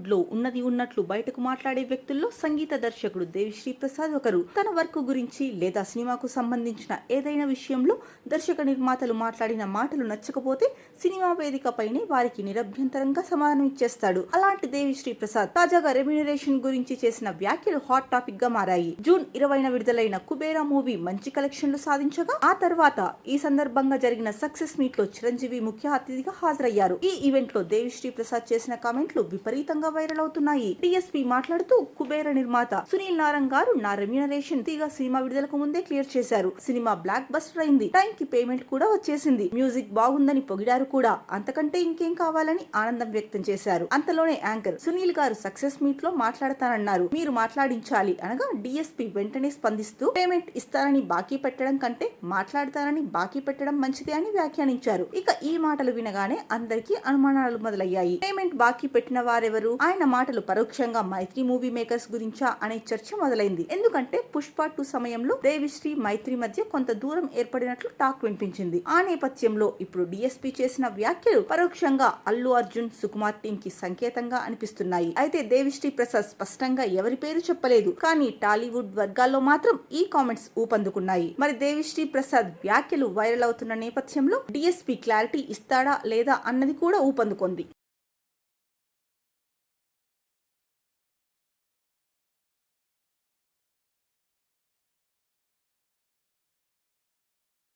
టాలీవుడ్ లో ఉన్నది ఉన్నట్లు బయటకు మాట్లాడే వ్యక్తుల్లో సంగీత దర్శకుడు దేవిశ్రీ ప్రసాద్ ఒకరు. తన వర్క్ గురించి లేదా సినిమాకు సంబంధించిన ఏదైనా విషయంలో దర్శక నిర్మాతలు మాట్లాడిన మాటలు నచ్చకపోతే సినిమా వేదికపైనే వారికి నిరభ్యంతరంగా సమాధానం ఇచ్చేస్తాడు. అలాంటి దేవిశ్రీ ప్రసాద్ తాజాగా రెమ్యూనరేషన్ గురించి చేసిన వ్యాఖ్యలు హాట్ టాపిక్ గా మారాయి. జూన్ 20న విడుదలైన కుబేరా మూవీ మంచి కలెక్షన్లు సాధించగా ఆ తర్వాత ఈ సందర్భంగా జరిగిన సక్సెస్ మీట్ లో చిరంజీవి ముఖ్య అతిథిగా హాజరయ్యారు. ఈ ఈవెంట్ లో దేవిశ్రీ ప్రసాద్ చేసిన కామెంట్లు విపరీతంగా వైరల్ అవుతున్నాయి. డిఎస్పీ మాట్లాడుతూ కుబేర నిర్మాత సునీల్ నారంగ్ గారు నా రెమ్యూనరేషన్ తీగా సినిమా విడుదలకు ముందే క్లియర్ చేశారు. సినిమా బ్లాక్ బస్టర్ అయింది. టైం కి పేమెంట్ కూడా వచ్చేసింది. మ్యూజిక్ బాగుందని పొగిడారు కూడా. అంతకంటే ఇంకేం కావాలని ఆనందం వ్యక్తం చేశారు. అంతలోనే యాంకర్ సునీల్ గారు సక్సెస్ మీట్ లో మాట్లాడతానన్నారు. మీరు మాట్లాడించాలి అనగా డిఎస్పీ వెంటనే స్పందిస్తూ పేమెంట్ ఇస్తానని బాకీ పెట్టడం కంటే మాట్లాడతానని బాకీ పెట్టడం మంచిదే అని వ్యాఖ్యానించారు. ఇక ఈ మాటలు వినగానే అందరికీ అనుమానాలు మొదలయ్యాయి. పేమెంట్ బాకీ పెట్టిన వారెవరు? ఆయన మాటలు పరోక్షంగా మైత్రి మూవీ మేకర్స్ గురించా అనే చర్చ మొదలైంది. ఎందుకంటే పుష్ప 2 సమయంలో దేవిశ్రీ మైత్రి మధ్య కొంత దూరం ఏర్పడినట్లు టాక్ వినిపించింది. ఆ నేపథ్యంలో ఇప్పుడు డిఎస్పీ చేసిన వ్యాఖ్యలు పరోక్షంగా అల్లు అర్జున్ సుకుమార్ టీం కి సంకేతంగా అనిపిస్తున్నాయి. అయితే దేవిశ్రీ ప్రసాద్ స్పష్టంగా ఎవరి పేరు చెప్పలేదు. కానీ టాలీవుడ్ వర్గాల్లో మాత్రం ఈ కామెంట్స్ ఊపందుకున్నాయి. మరి దేవిశ్రీ ప్రసాద్ వ్యాఖ్యలు వైరల్ అవుతున్న నేపథ్యంలో డిఎస్పీ క్లారిటీ ఇస్తాడా లేదా అన్నది కూడా ఊపందుకుంది.